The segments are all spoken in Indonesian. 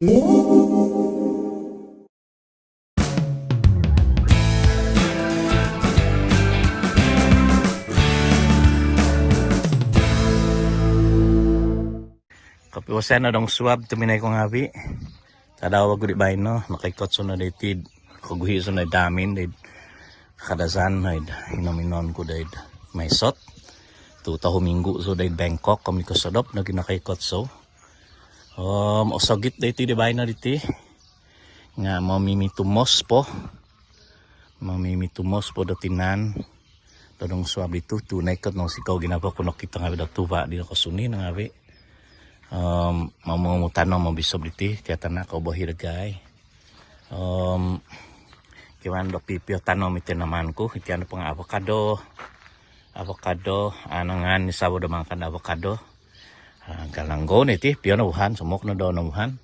Kapiwasan na dong swab tuminay kong habi. Tadawa ko di ba no, nakaikot so na dated. Kaguhi so na damin, dahil kadasan, dahil hinaminon ko dahil may sot. Tuta huminggo so dahil Bangkok, kami ko sadop na ginakaikot so. Osagit dahil di ba na diti. Nga mamimitumos po. Mamimitumos po datinan. Tadong swab dito, tunay ko nung sikaw ginapa ko nakita nga bidak tuba, di na kasuni na nga bi. Mamutanong mabisob diti kaya tanak ko bahiragay kiwan do pipio tanong iti naman ko iti ano pang avocado anangan ni sabo do makan avocado galanggon iti pio na buhan sumok na do na buhan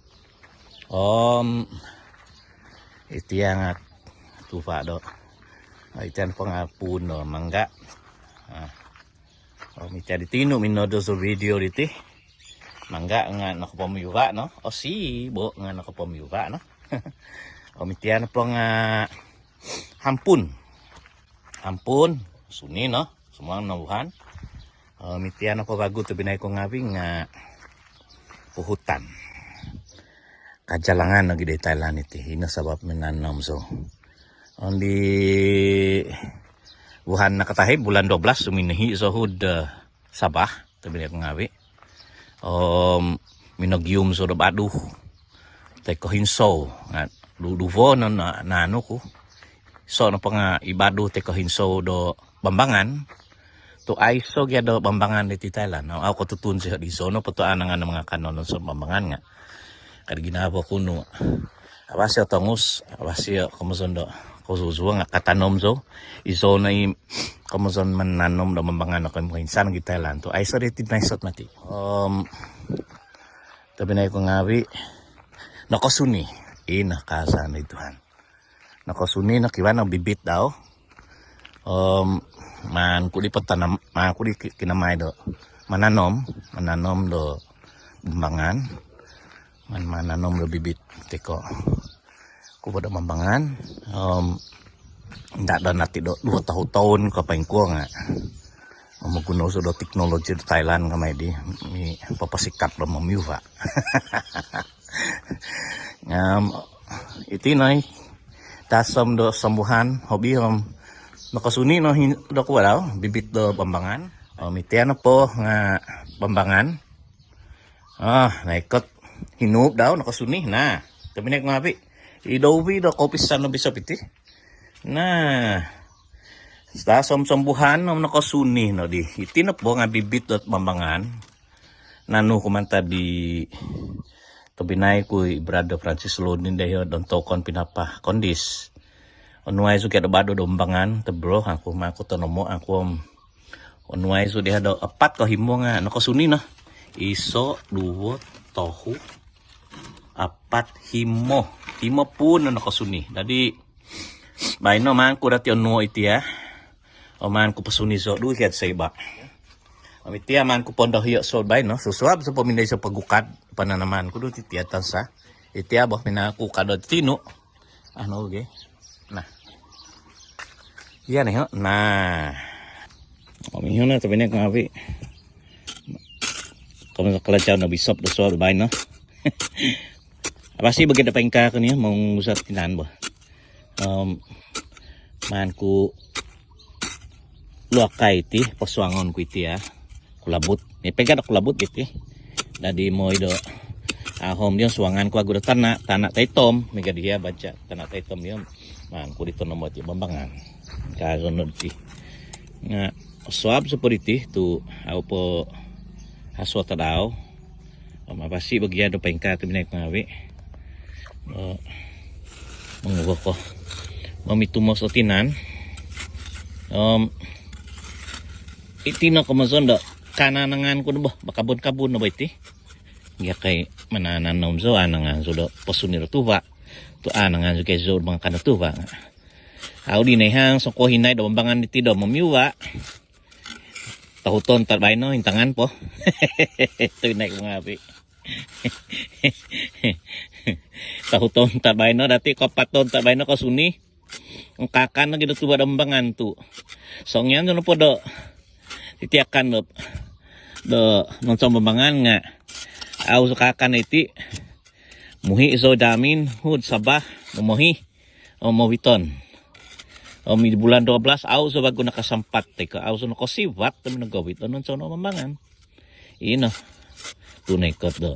iti ang tufa do iti ano pang puno mangga iti aditino minodo sa video diti mangga nga nakapamiyuwa no o si bo nga nakapamiyuwa no o mitian po nga hampun suni no semua nauhan mitian po bago to binay ko ngabing nga puhutan kajalangan nagi day Thailand iti hinasabab menanam so only buhan nakatahi bulan 12 suminahi so hud Sabah to binay ko ngabi minagyum so dabado tay ko hinso nga luduvo na ano ko so na pa nga ibado tay ko hinso do Bambangan to aiso gya do Bambangan diti Thailand no ako tutun siya di so no patuan nga ng mga kanon sa Bambangan nga kad ginabo kuno awasya tangus awasya kumusondo kususuwa nga katanom so iso na kamuson man nanom do Bambangan ako mo insan gi Thailand to aiso diti naisot mati tabi na ko ngawi nakasuni inakasan ituhan nakasuni na kiwan ang bibit daw man kuli patanam man kuli kinamay do mananom do Bambangan mananom do bibit teko ko pada Bambangan ndak da nati do 2 tahun kapain ko nga magunaw so do teknologi do Thailand kamay di mi papasikat do mamiuwa iti nay tasam do sambuhan hobi nakasuni no do ko daw bibit do Bambangan mitian po nga Bambangan naikot hinup daw nakasuni na tabinek nga bi idowi do kopisan no bisop iti na sa sambuhan no nakasuni no di itinop po nga bibit do Bambangan nanu kumanta di tobinay ko brother Francis Lodin dayo don tokon pinapa kondis onway so kaya bado do Bambangan to bro ako makutonomo ako onway so diha do apat ka himo nga nakasuni na iso duwot tohu apat himo po na nakasuni dadi bay no man ko dati onno iti o man ko pasuni so duhet sa iba iti man ko ponda hiyo so bay no suswab sa paminday sa pagukad pananaman ko do titiatan sa iti abo minakukad do tino ano okay na yan eh na omiho na tabi na kabi kamo sa kalatsaw na bisop do so bay no abasi bagay na paingka ko niya mong usap tinan ba man ko luakay iti paswangon ko iti kulabot may pegad kulabot iti dadi mo ido ahom diyon suwangan ko agud tanak taytom may gadiya badya tanak taytom yon man ko dito no mo iti Bambangan kagunod ti nga swab sa iti to aw po haswata daw mapasi bagya do paingka timinay ngawi mangubo ko mamitumos o tinan itino ko mazondo kananangan ko ba bakabon-kabon na ba iti nga kay manananom so anangan so do pasuniro tuwa to anangan so kay so mga kanatuwa aw di nay hang so ko hinay do Bambangan iti do mamiwa tahuton tabay no hintangan po ito nay ko ngabi tahuton tabay no dati ko paton tabay no ko suni ang kakan na gitu tuwa dambangan tu songyan no po do titiakan do non sa mambangan nga aw sa kakan iti muhi iso damin hud sabah muhi o mawiton o mi bulan 12 aw sa bago nakasampat te ka aw sa nakasiwat tam nagawit non sa mambangan ino tunay ko do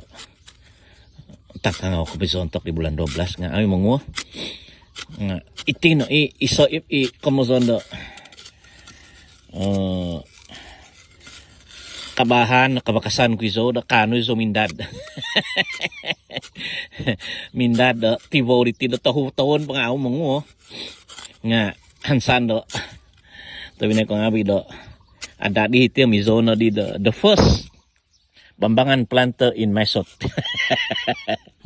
takang ako bisontok di bulan 12 nga ay manguha nga itino iso kamozondo kabahan kabakasan ko iso da kano iso mindad mindad tibo diti do tahon pangaw manguha nga hansan do tabi na ko nga do ada di iti mizono di the first Bambangan planter in Mesot.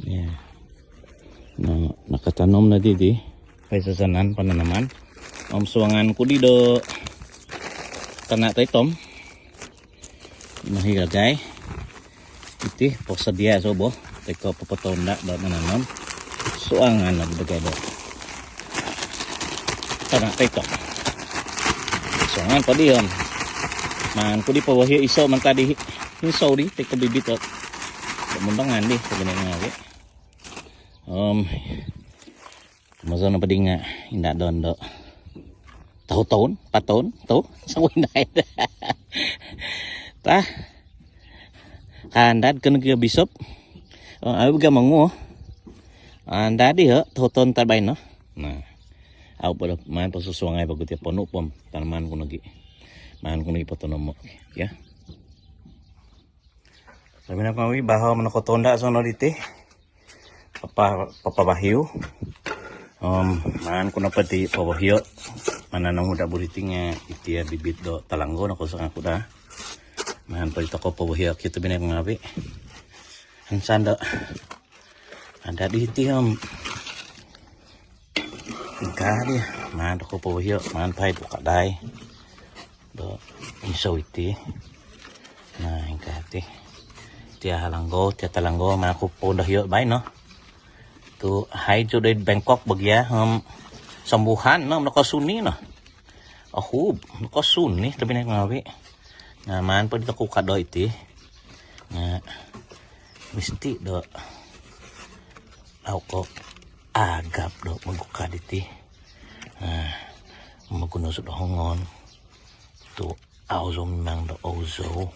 Yeah. Nakatanom na di kaysa sanan pananaman. Suwangan ko di do tanak tay tom. Mahigagay. Iti posa dia sobo. Teko papatonda do nananam. Suwangan na dagay do. Tanak tay tom. Suwangan pa diyon. Man ko di pa wahyo iso man tadi. Yung sorry, take ko bibit at bumundangan di sa ganyan nga maso na pa din nga hindi doon do taon paton to sa winay ta kandad ka nag-bisop ayaw ka mangu andad di ha taon tabay no na aw pa man pasusuangay paguti puno pom tanaman ko nagi man ko nagi patonom mo ya sabi na kami, bahaw man ako tonda sa no diti. Papabahiyo. Man ko na pati pabahiyo. Mananang huda buriti nga iti bibit do talanggo na ko sa kakuda. Man pa ito ko pabahiyo. Kita binay mga abi. Hansan do. Ada diti Gari. Man ko pabahiyo. Man pa ito kaday. Do isaw iti. Nah, hingkati. Tia halanggo, tia talanggo, mga kupundah yun ba, no? To hydro de Bangkok bagya, sambuhan, no? Nakasuni, no? Ahub, nakasuni, tabi na yung ngawi. Naman, pa dito kuka do iti. Nga, misti do. Ako, agap do, magkuka diti. Magunusod do hongon. To, auzo memang do auzo.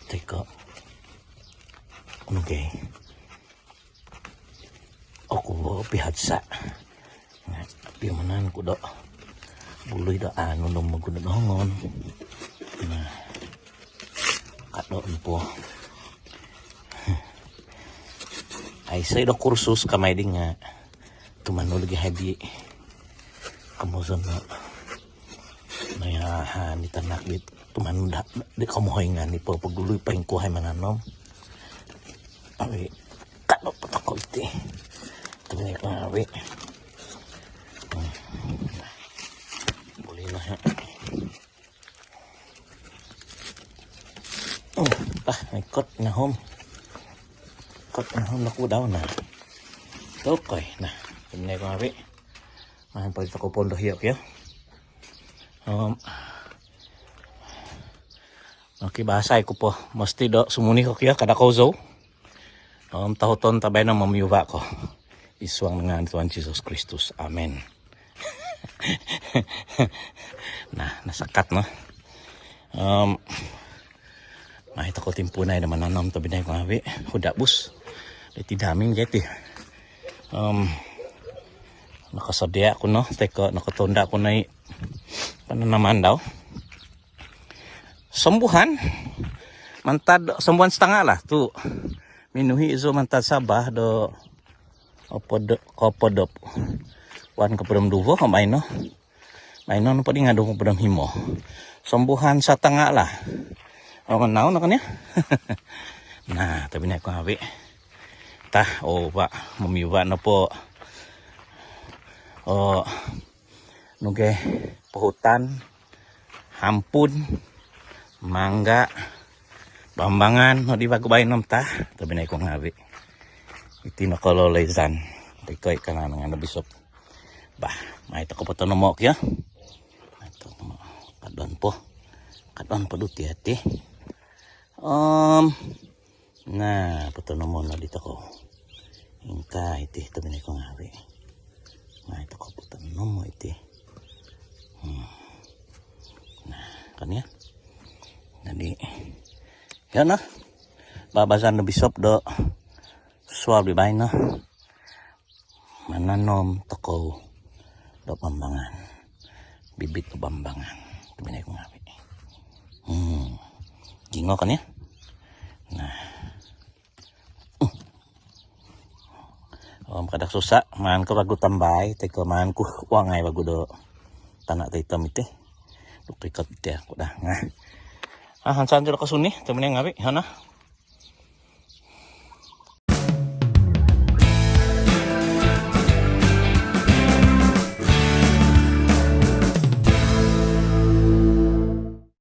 Teka. Okay. Ako pihatsa. Pimanan ko do. Buloy do ano nung magunahongon. Kadoon po. Ay say do kursus kamay din nga. Tumano lagi habi. Kamuson na. Maya ni tanak dit. Tumano di kamuhay nga ni po. Pagduloy pa yung kuhay mananom. Awi, kano pa tako iti. Ito na yung awi. Buli na siya. May kot na home. Kot na home naku daw na. Okay na. Ito na yung awi. Mahan pa ito ko pondo hiyok yun. Okay, bahasay ko po. Masti do sumuni ko kaya kada kozo. Tahuton tabay na mamiyuwa ko. Iswang nga ni Tuhan Jesus Kristus. Amen. Nasakat no. Mahita ko timpunay na mananam tabi na yung habi. Hudabus. Iti daming jeti. Nakasadya ko no. Teka, nakatonda ko na pananaman daw. Sambuhan. Mantad, sambuhan setengah lah. Tu. Minuhi iso mantad sabah do kopodop wan kapodom duvo kamay no no padi ngado kapodom himo sambuhan sa tanga lah orang naon na kanya nah tabi na ko habi tah pak mamiwa na po nuge pahutan hampun mangga Bambangan no di bagubay nom ta tabi na ko ngabi iti nakalolezan. Tikoy ka nga nga nabisop. Bah, may tako pa ito namok ya. Ito, kadon po. Kadon po duti ati. Nah, patuno mo na dito ko. Ingka iti, tabi ko nga rin. Nah, ito ko patuno mo iti. Nah, kanya. Jadi, yan na. Babasan na bisop do. Suwab di bahay na. Mananom toko do Bambangan. Bibit do Bambangan. Tabi ko nga rin. Gingo kanya. Nah. Kadak susa, man ko bago tambay, teko man ko wangay bago do tanak tay tamite. Duprikat ti ako dah. Nah. Hansan jero kasuni, temen ngabi, hana.